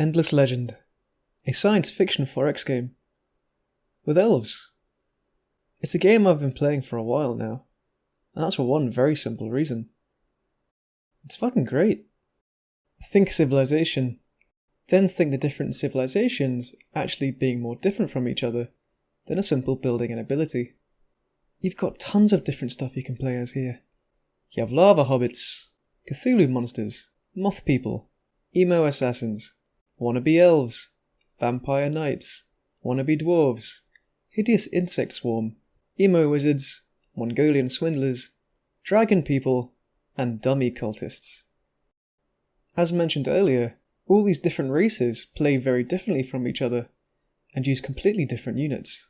Endless Legend, a science fiction 4X game. With elves. It's a game I've been playing for a while now, and that's for one very simple reason. It's fucking great. Think civilization, then think the different civilizations actually being more different from each other than a simple building and ability. You've got tons of different stuff you can play as here. You have lava hobbits, Cthulhu monsters, moth people, emo assassins, wannabe elves, vampire knights, wannabe dwarves, hideous insect swarm, emo wizards, Mongolian swindlers, dragon people, and dummy cultists. As mentioned earlier, all these different races play very differently from each other and use completely different units.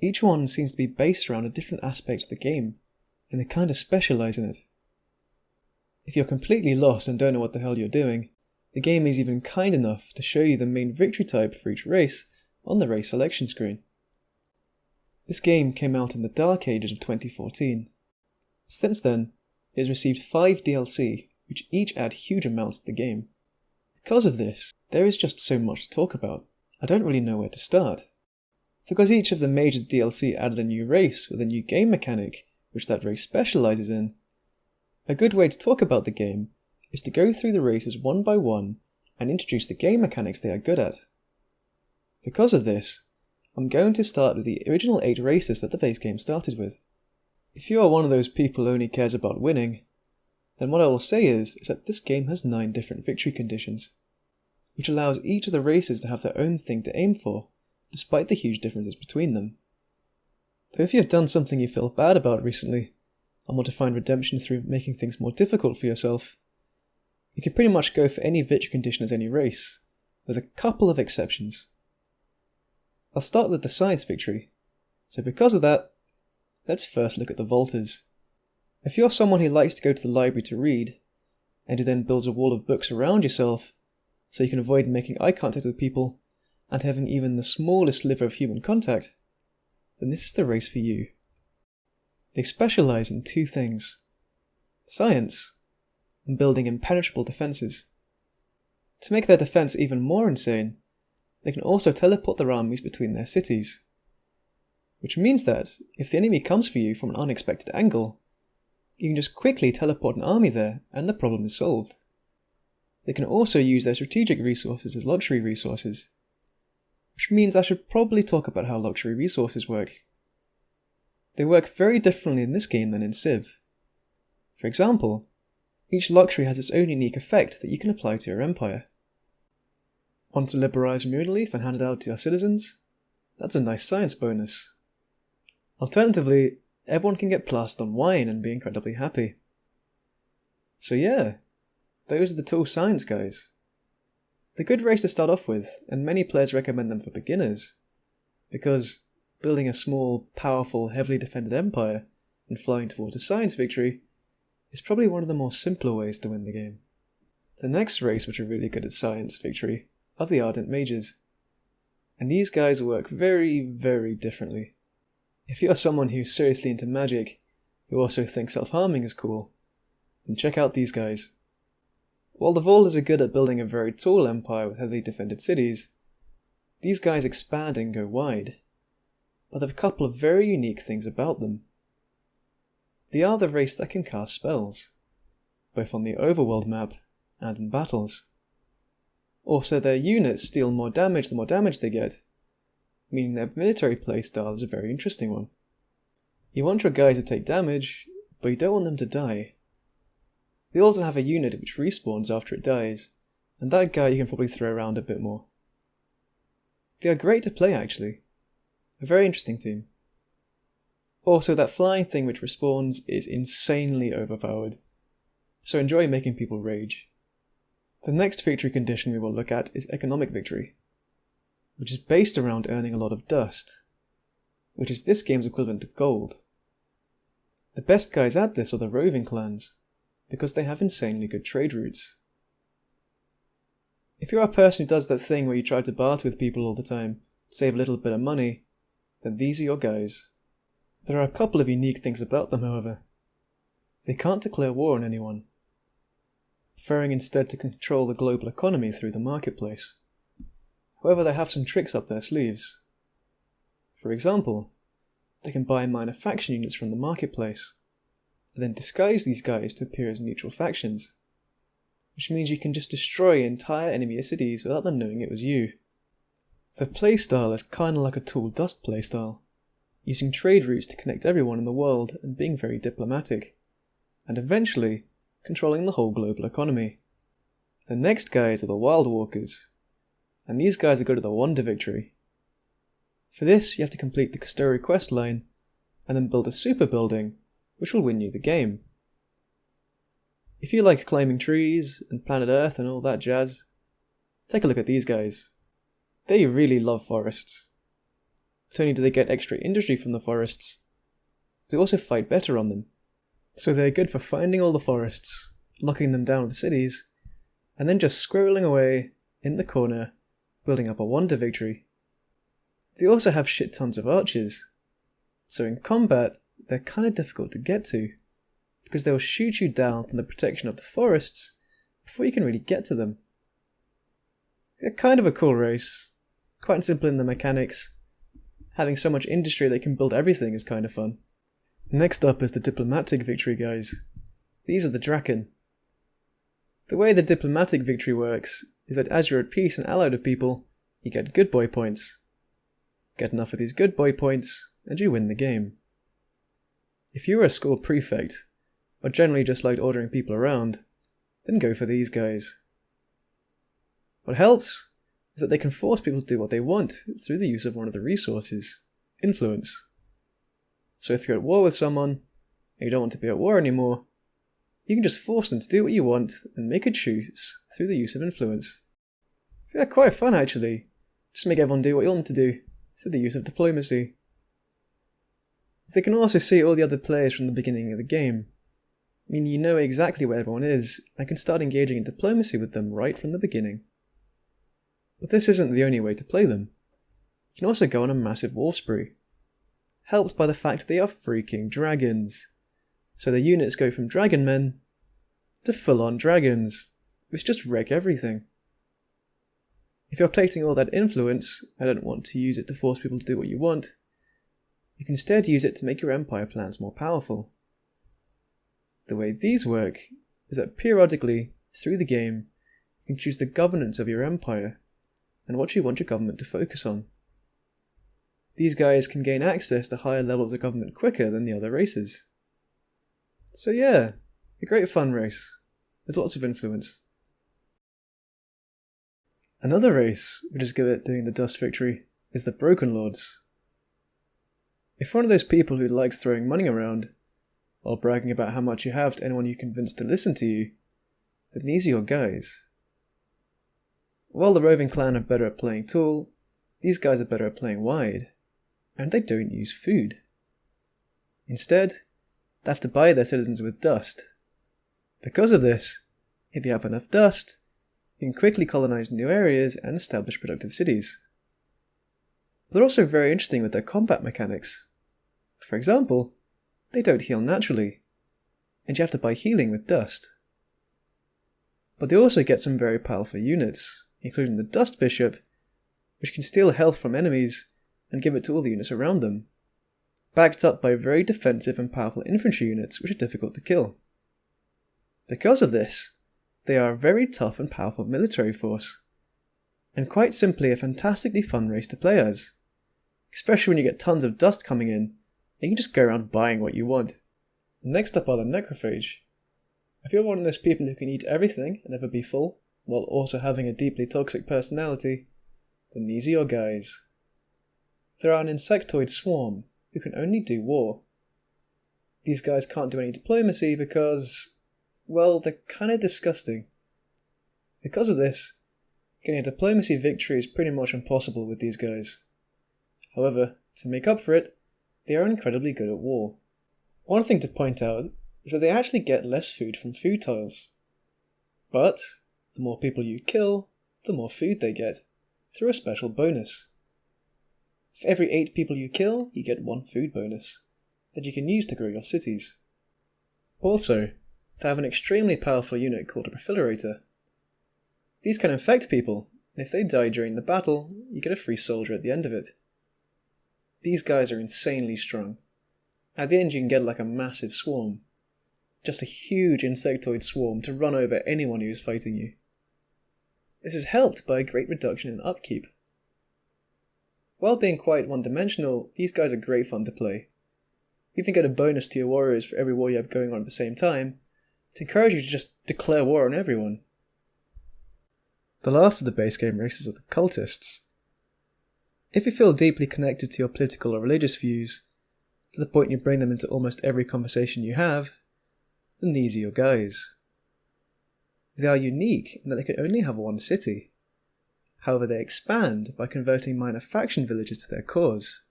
Each one seems to be based around a different aspect of the game, and they kind of specialise in it. If you're completely lost and don't know what the hell you're doing, the game is even kind enough to show you the main victory type for each race on the race selection screen. This game came out in the dark ages of 2014. Since then, it has received 5 DLC, which each add huge amounts to the game. Because of this, there is just so much to talk about. I don't really know where to start. Because each of the major DLC added a new race with a new game mechanic, which that race specialises in. A good way to talk about the game is to go through the races one by one and introduce the game mechanics they are good at. Because of this, I'm going to start with the original 8 races that the base game started with. If you are one of those people who only cares about winning, then what I will say is that this game has 9 different victory conditions, which allows each of the races to have their own thing to aim for, despite the huge differences between them. Though if you have done something you feel bad about recently, and want to find redemption through making things more difficult for yourself, you can pretty much go for any victory condition as any race, with a couple of exceptions. I'll start with the science victory, so because of that, let's first look at the Vaulters. If you're someone who likes to go to the library to read, and who then builds a wall of books around yourself, so you can avoid making eye contact with people, and having even the smallest sliver of human contact, then this is the race for you. They specialise in 2 things: science, and building impenetrable defences. To make their defence even more insane, they can also teleport their armies between their cities. Which means that, if the enemy comes for you from an unexpected angle, you can just quickly teleport an army there and the problem is solved. They can also use their strategic resources as luxury resources, which means I should probably talk about how luxury resources work. They work very differently in this game than in Civ. For example, each luxury has its own unique effect that you can apply to your empire. Want to liberalise Moonleaf and hand it out to your citizens? That's a nice science bonus. Alternatively, everyone can get plastered on wine and be incredibly happy. So yeah, those are the 2 science guys. They're a good race to start off with, and many players recommend them for beginners, because building a small, powerful, heavily defended empire and flying towards a science victory is probably one of the more simpler ways to win the game. The next race which are really good at science victory are the Ardent Mages, and these guys work very, very differently. If you're someone who's seriously into magic, who also thinks self-harming is cool, then check out these guys. While the Vaulters are good at building a very tall empire with heavily defended cities, these guys expand and go wide, but they have a couple of very unique things about them. They are the race that can cast spells, both on the overworld map and in battles. Also, their units deal more damage the more damage they get, meaning their military playstyle is a very interesting one. You want your guys to take damage, but you don't want them to die. They also have a unit which respawns after it dies, and that guy you can probably throw around a bit more. They are great to play actually. A very interesting team. Also, that flying thing which respawns is insanely overpowered, so enjoy making people rage. The next victory condition we will look at is economic victory, which is based around earning a lot of dust, which is this game's equivalent to gold. The best guys at this are the Roving clans, because they have insanely good trade routes. If you're a person who does that thing where you try to barter with people all the time, save a little bit of money, then these are your guys. There are a couple of unique things about them, however. They can't declare war on anyone. preferring instead to control the global economy through the marketplace. However, they have some tricks up their sleeves. For example, they can buy minor faction units from the marketplace, and then disguise these guys to appear as neutral factions, which means you can just destroy entire enemy cities without them knowing it was you. Their playstyle is kinda like a Tool Dust playstyle, using trade routes to connect everyone in the world and being very diplomatic, and eventually controlling the whole global economy. The next guys are the Wild Walkers, and these guys are good at the Wonder Victory. For this, you have to complete the story quest line, and then build a super building, which will win you the game. If you like climbing trees, and planet Earth and all that jazz, take a look at these guys. They really love forests. Not only do they get extra industry from the forests, they also fight better on them. So they're good for finding all the forests, locking them down with cities, and then just squirreling away in the corner, building up a Wonder Victory. They also have shit tons of archers, so in combat they're kinda difficult to get to, because they will shoot you down from the protection of the forests before you can really get to them. They're kind of a cool race, quite simple in the mechanics. Having so much industry they can build everything is kinda fun. Next up is the Diplomatic Victory guys. These are the Drakon. The way the Diplomatic Victory works is that as you're at peace and allied with people, you get good boy points. Get enough of these good boy points, and you win the game. If you were a school prefect, or generally just liked ordering people around, then go for these guys. What helps is that they can force people to do what they want through the use of one of the resources, influence. So if you're at war with someone, and you don't want to be at war anymore, you can just force them to do what you want and make a truce through the use of influence. They're quite fun actually, just make everyone do what you want them to do through the use of diplomacy. They can also see all the other players from the beginning of the game, meaning you know exactly where everyone is and can start engaging in diplomacy with them right from the beginning. But this isn't the only way to play them. You can also go on a massive war spree, helped by the fact they are freaking dragons. So their units go from dragon men to full-on dragons, which just wreck everything. If you're collecting all that influence and don't want to use it to force people to do what you want, you can instead use it to make your empire plans more powerful. The way these work is that periodically, through the game, you can choose the governance of your empire and what you want your government to focus on. These guys can gain access to higher levels of government quicker than the other races. So yeah, a great fun race, with lots of influence. Another race which is good at doing the Dust Victory is the Broken Lords. If one of those people who likes throwing money around, while bragging about how much you have to anyone you convince to listen to you, then these are your guys. While the Roving clan are better at playing Tool, these guys are better at playing wide, and they don't use food. Instead, they have to buy their citizens with dust. Because of this, if you have enough dust, you can quickly colonize new areas and establish productive cities. But they're also very interesting with their combat mechanics. For example, they don't heal naturally, and you have to buy healing with dust. But they also get some very powerful units, including the Dust Bishop, which can steal health from enemies and give it to all the units around them, backed up by very defensive and powerful infantry units which are difficult to kill. Because of this, they are a very tough and powerful military force, and quite simply a fantastically fun race to play as, especially when you get tons of dust coming in, and you can just go around buying what you want. Next up are the Necrophage. If you're one of those people who can eat everything and never be full, while also having a deeply toxic personality, then these are your guys. They are an insectoid swarm who can only do war. These guys can't do any diplomacy because, well, they're kinda disgusting. Because of this, getting a diplomacy victory is pretty much impossible with these guys. However, to make up for it, they are incredibly good at war. One thing to point out is that they actually get less food from food tiles. But, the more people you kill, the more food they get, through a special bonus. For every 8 people you kill, you get 1 food bonus, that you can use to grow your cities. Also, they have an extremely powerful unit called a Profilator. These can infect people, and if they die during the battle, you get a free soldier at the end of it. These guys are insanely strong. At the end you can get like a massive swarm. Just a huge insectoid swarm to run over anyone who is fighting you. This is helped by a great reduction in upkeep. While being quite one-dimensional, these guys are great fun to play. You even get a bonus to your warriors for every war you have going on at the same time, to encourage you to just declare war on everyone. The last of the base game races are the Cultists. If you feel deeply connected to your political or religious views, to the point you bring them into almost every conversation you have, then these are your guys. They are unique in that they can only have one city. However, they expand by converting minor faction villages to their cause.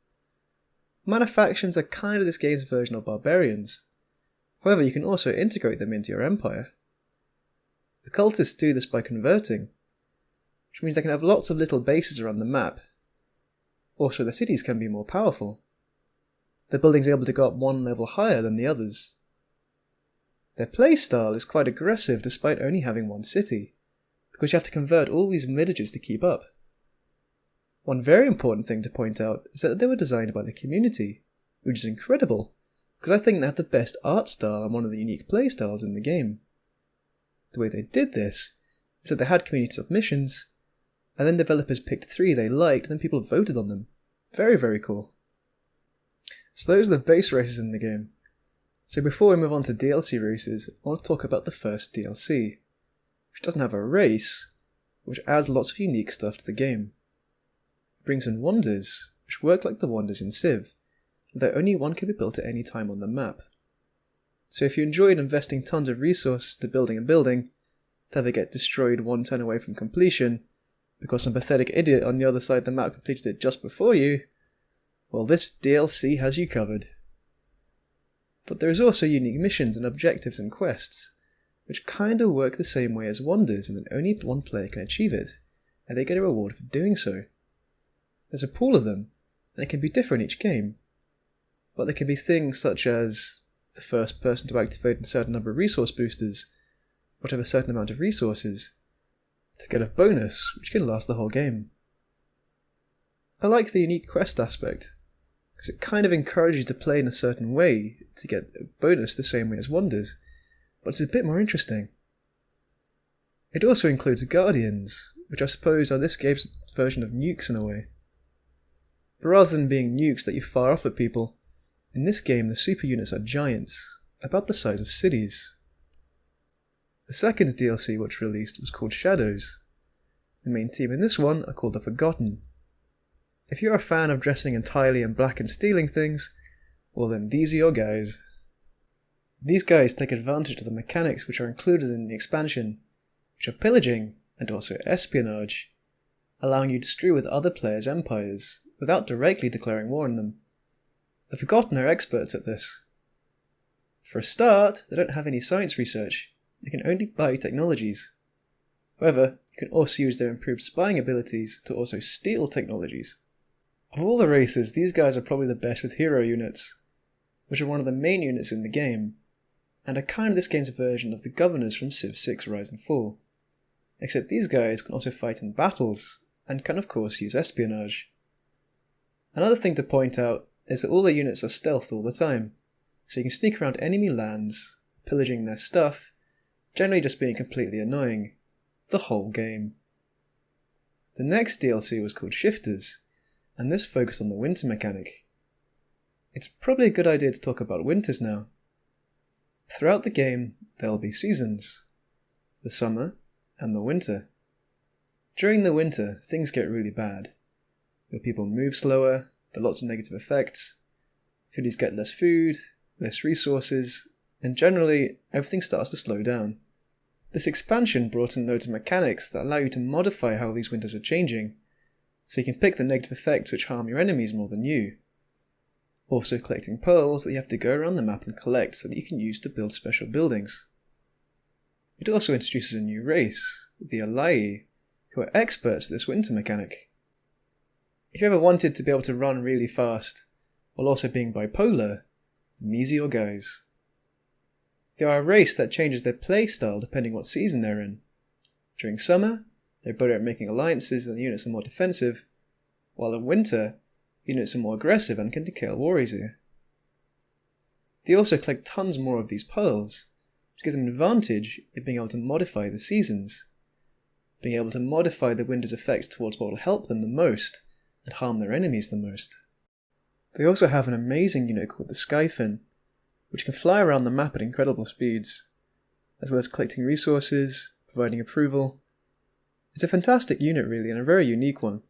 Minor factions are kind of this game's version of barbarians. However, you can also integrate them into your empire. The cultists do this by converting, which means they can have lots of little bases around the map. Also, their cities can be more powerful. Their buildings are able to go up one level higher than the others. Their playstyle is quite aggressive despite only having one city, because you have to convert all these villages to keep up. One very important thing to point out is that they were designed by the community, which is incredible, because I think they have the best art style and one of the unique playstyles in the game. The way they did this is that they had community submissions, and then developers picked 3 they liked and then people voted on them. Very, very cool. So those are the base races in the game. So before we move on to DLC races, I want to talk about the first DLC, which doesn't have a race, which adds lots of unique stuff to the game. It brings in wonders, which work like the wonders in Civ, though only one can be built at any time on the map. So if you enjoyed investing tons of resources to building a building, to have it get destroyed one turn away from completion, because some pathetic idiot on the other side of the map completed it just before you, well, this DLC has you covered. But there's also unique missions and objectives and quests, which kinda work the same way as wonders in that only one player can achieve it, and they get a reward for doing so. There's a pool of them, and it can be different each game, but there can be things such as the first person to activate a certain number of resource boosters, or to have a certain amount of resources, to get a bonus which can last the whole game. I like the unique quest aspect, because it kind of encourages you to play in a certain way to get a bonus the same way as wonders, but it's a bit more interesting. It also includes guardians, which I suppose are this game's version of nukes in a way. But rather than being nukes that you fire off at people, in this game the super units are giants, about the size of cities. The second DLC which released was called Shadows. The main team in this one are called the Forgotten. If you're a fan of dressing entirely in black and stealing things, well then these are your guys. These guys take advantage of the mechanics which are included in the expansion, which are pillaging and also espionage, allowing you to screw with other players' empires without directly declaring war on them. The Forgotten are experts at this. For a start, they don't have any science research, they can only buy technologies. However, you can also use their improved spying abilities to also steal technologies. Of all the races, these guys are probably the best with hero units, which are one of the main units in the game, and are kind of this game's version of the governors from Civ 6 Rise and Fall. Except these guys can also fight in battles, and can of course use espionage. Another thing to point out is that all their units are stealthed all the time, so you can sneak around enemy lands, pillaging their stuff, generally just being completely annoying, the whole game. The next DLC was called Shifters, and this focused on the winter mechanic. It's probably a good idea to talk about winters now. Throughout the game, there will be seasons, the summer and the winter. During the winter, things get really bad. Your people move slower, there are lots of negative effects, cities get less food, less resources, and generally, everything starts to slow down. This expansion brought in loads of mechanics that allow you to modify how these winters are changing, so you can pick the negative effects which harm your enemies more than you. Also collecting pearls that you have to go around the map and collect so that you can use to build special buildings. It also introduces a new race, the Alai, who are experts at this winter mechanic. If you ever wanted to be able to run really fast, while also being bipolar, then these are your guys. They are a race that changes their playstyle depending what season they're in. During summer, they're better at making alliances and the units are more defensive, while in winter, units are more aggressive and can decay war easier. They also collect tons more of these pearls, which gives them an advantage in being able to modify the seasons, being able to modify the winter's effects towards what will help them the most and harm their enemies the most. They also have an amazing unit called the Skyfin, which can fly around the map at incredible speeds, as well as collecting resources, providing approval. It's a fantastic unit really, and a very unique one.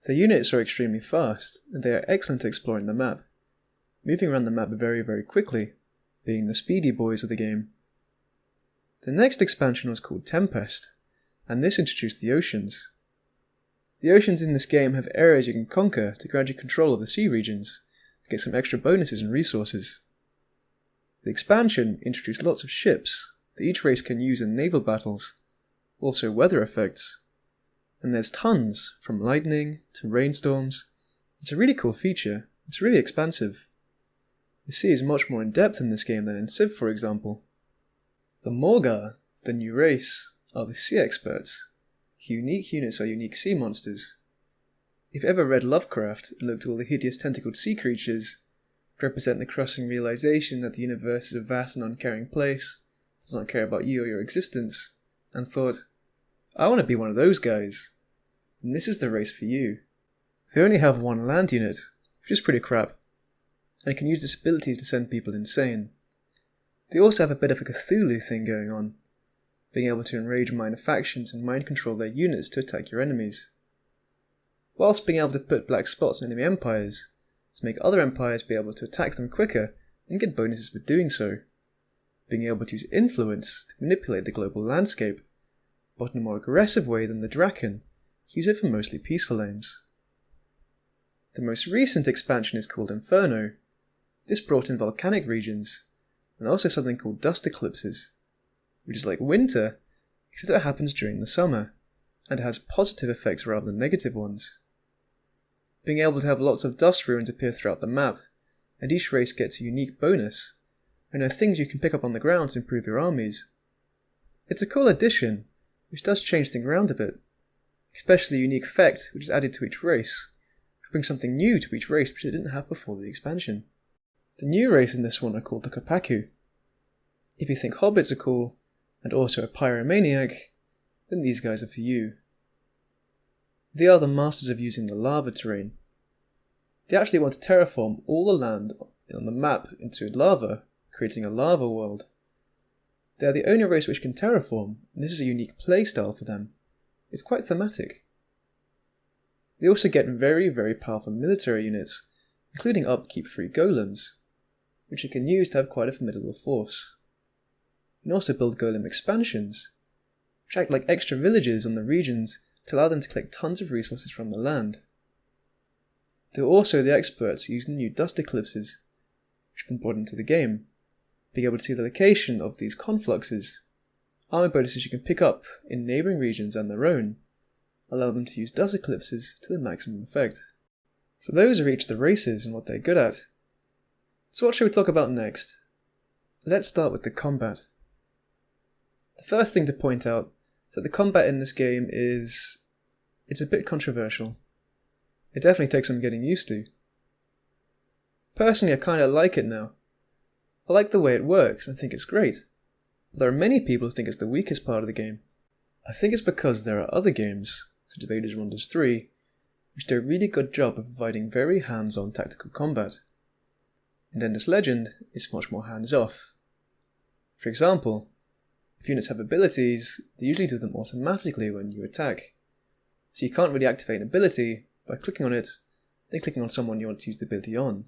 Their units are extremely fast, and they are excellent at exploring the map, moving around the map very, very quickly, being the speedy boys of the game. The next expansion was called Tempest, and this introduced the oceans. The oceans in this game have areas you can conquer to grant you control of the sea regions, to get some extra bonuses and resources. The expansion introduced lots of ships that each race can use in naval battles, also weather effects, and there's tons, from lightning to rainstorms. It's a really cool feature, it's really expansive. The sea is much more in depth in this game than in Civ, for example. The Morgar, the new race, are the sea experts. Unique units are unique sea monsters. If you've ever read Lovecraft and looked at all the hideous tentacled sea creatures, to represent the crushing realization that the universe is a vast and uncaring place, does not care about you or your existence, and thought, I want to be one of those guys, and this is the race for you. They only have one land unit, which is pretty crap, and can use its abilities to send people insane. They also have a bit of a Cthulhu thing going on, being able to enrage minor factions and mind control their units to attack your enemies, whilst being able to put black spots on enemy empires, to make other empires be able to attack them quicker and get bonuses for doing so, being able to use influence to manipulate the global landscape, but in a more aggressive way than the Drakon, use it for mostly peaceful aims. The most recent expansion is called Inferno. This brought in volcanic regions, and also something called dust eclipses, which is like winter, except it happens during the summer, and it has positive effects rather than negative ones. Being able to have lots of dust ruins appear throughout the map, and each race gets a unique bonus, and there are things you can pick up on the ground to improve your armies. It's a cool addition, which does change things around a bit, especially the unique effect which is added to each race, which brings something new to each race which it didn't have before the expansion. The new race in this one are called the Kopaku. If you think hobbits are cool, and also a pyromaniac, then these guys are for you. They are the masters of using the lava terrain. They actually want to terraform all the land on the map into lava, creating a lava world. They are the only race which can terraform, and this is a unique playstyle for them. It's quite thematic. They also get very, very powerful military units, including upkeep free golems, which you can use to have quite a formidable force. You can also build golem expansions, which act like extra villages on the regions to allow them to collect tons of resources from the land. They're also the experts using the new dust eclipses, which have been brought into the game, being able to see the location of these confluxes, armor bonuses you can pick up in neighbouring regions and their own, allow them to use dust eclipses to the maximum effect. So those are each of the races and what they're good at. So what should we talk about next? Let's start with the combat. The first thing to point out is that the combat in this game it's a bit controversial. It definitely takes some getting used to. Personally, I kinda like it now. I like the way it works and think it's great, but there are many people who think it's the weakest part of the game. I think it's because there are other games, such as Age of Wonders 3, which do a really good job of providing very hands-on tactical combat. In Endless Legend, it's much more hands-off. For example, if units have abilities, they usually do them automatically when you attack, so you can't really activate an ability by clicking on it, then clicking on someone you want to use the ability on.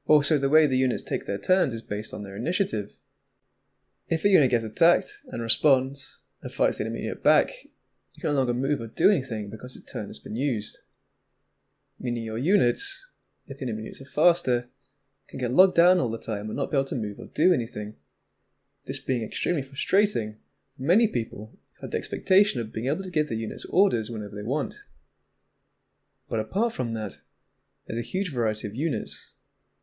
Also, the way the units take their turns is based on their initiative. If a unit gets attacked and responds, and fights the enemy unit back, you can no longer move or do anything because its turn has been used. Meaning your units, if the enemy units are faster, can get logged down all the time and not be able to move or do anything. This being extremely frustrating, many people had the expectation of being able to give their units orders whenever they want. But apart from that, there's a huge variety of units,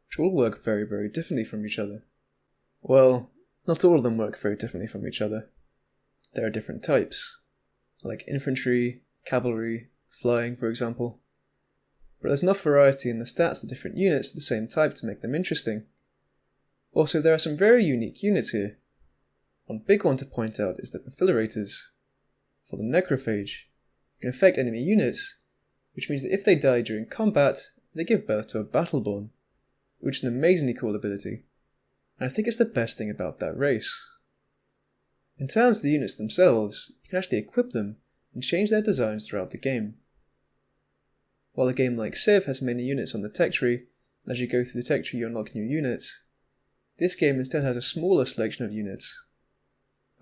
which all work very, very differently from each other. Well, not all of them work very differently from each other. There are different types, like infantry, cavalry, flying for example. But there's enough variety in the stats of different units of the same type to make them interesting. Also, there are some very unique units here. One big one to point out is the Perfilarators. For the Necrophage, you can affect enemy units, which means that if they die during combat, they give birth to a Battleborn, which is an amazingly cool ability, and I think it's the best thing about that race. In terms of the units themselves, you can actually equip them and change their designs throughout the game. While a game like Civ has many units on the tech tree, and as you go through the tech tree you unlock new units, this game instead has a smaller selection of units.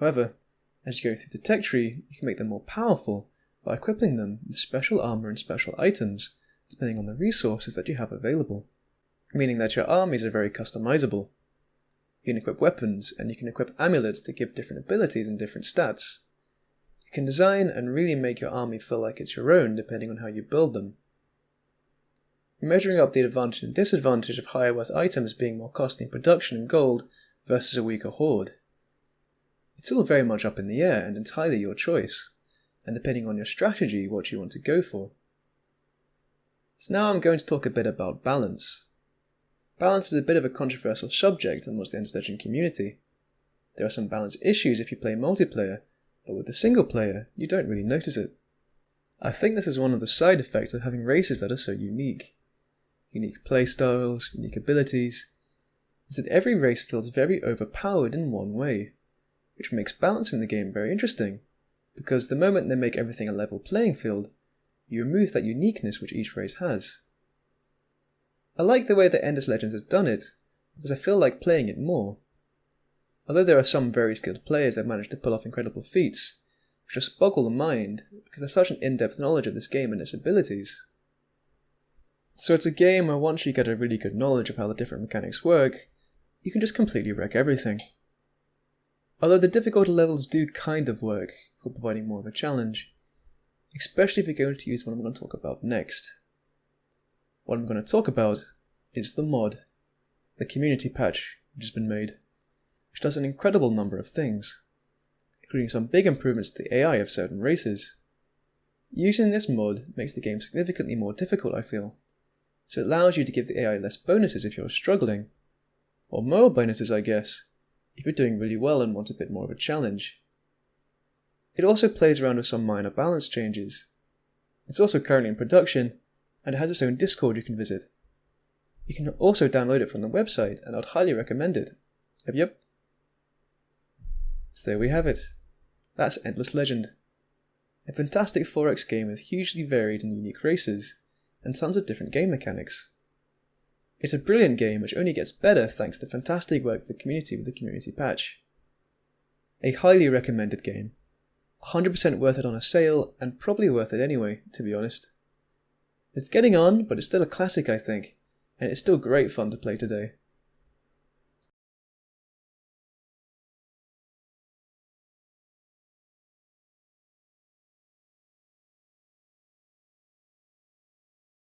However, as you go through the tech tree, you can make them more powerful by equipping them with special armor and special items, depending on the resources that you have available, meaning that your armies are very customizable. You can equip weapons, and you can equip amulets that give different abilities and different stats. You can design and really make your army feel like it's your own, depending on how you build them. Measuring up the advantage and disadvantage of higher worth items being more costly in production and gold versus a weaker horde. It's all very much up in the air and entirely your choice, and depending on your strategy what you want to go for. So now I'm going to talk a bit about balance. Balance is a bit of a controversial subject amongst the Endless Legend community. There are some balance issues if you play multiplayer, but with the single player, you don't really notice it. I think this is one of the side effects of having races that are so unique. Unique playstyles, unique abilities, is that every race feels very overpowered in one way, which makes balance in the game very interesting, because the moment they make everything a level playing field, you remove that uniqueness which each race has. I like the way that Endless Legends has done it, because I feel like playing it more. Although there are some very skilled players that manage to pull off incredible feats, which just boggle the mind because they have such an in-depth knowledge of this game and its abilities. So it's a game where once you get a really good knowledge of how the different mechanics work, you can just completely wreck everything. Although the difficulty levels do kind of work for providing more of a challenge, especially if you're going to use what I'm going to talk about next. What I'm going to talk about is the mod, the community patch which has been made, which does an incredible number of things, including some big improvements to the AI of certain races. Using this mod makes the game significantly more difficult, I feel, so it allows you to give the AI less bonuses if you're struggling, or more bonuses I guess, if you're doing really well and want a bit more of a challenge. It also plays around with some minor balance changes. It's also currently in production, and it has its own Discord you can visit. You can also download it from the website, and I'd highly recommend it. Yep. So there we have it. That's Endless Legend. A fantastic 4X game with hugely varied and unique races, and tons of different game mechanics. It's a brilliant game which only gets better thanks to fantastic work with the community patch. A highly recommended game. 100% worth it on a sale, and probably worth it anyway, to be honest. It's getting on, but it's still a classic I think, and it's still great fun to play today.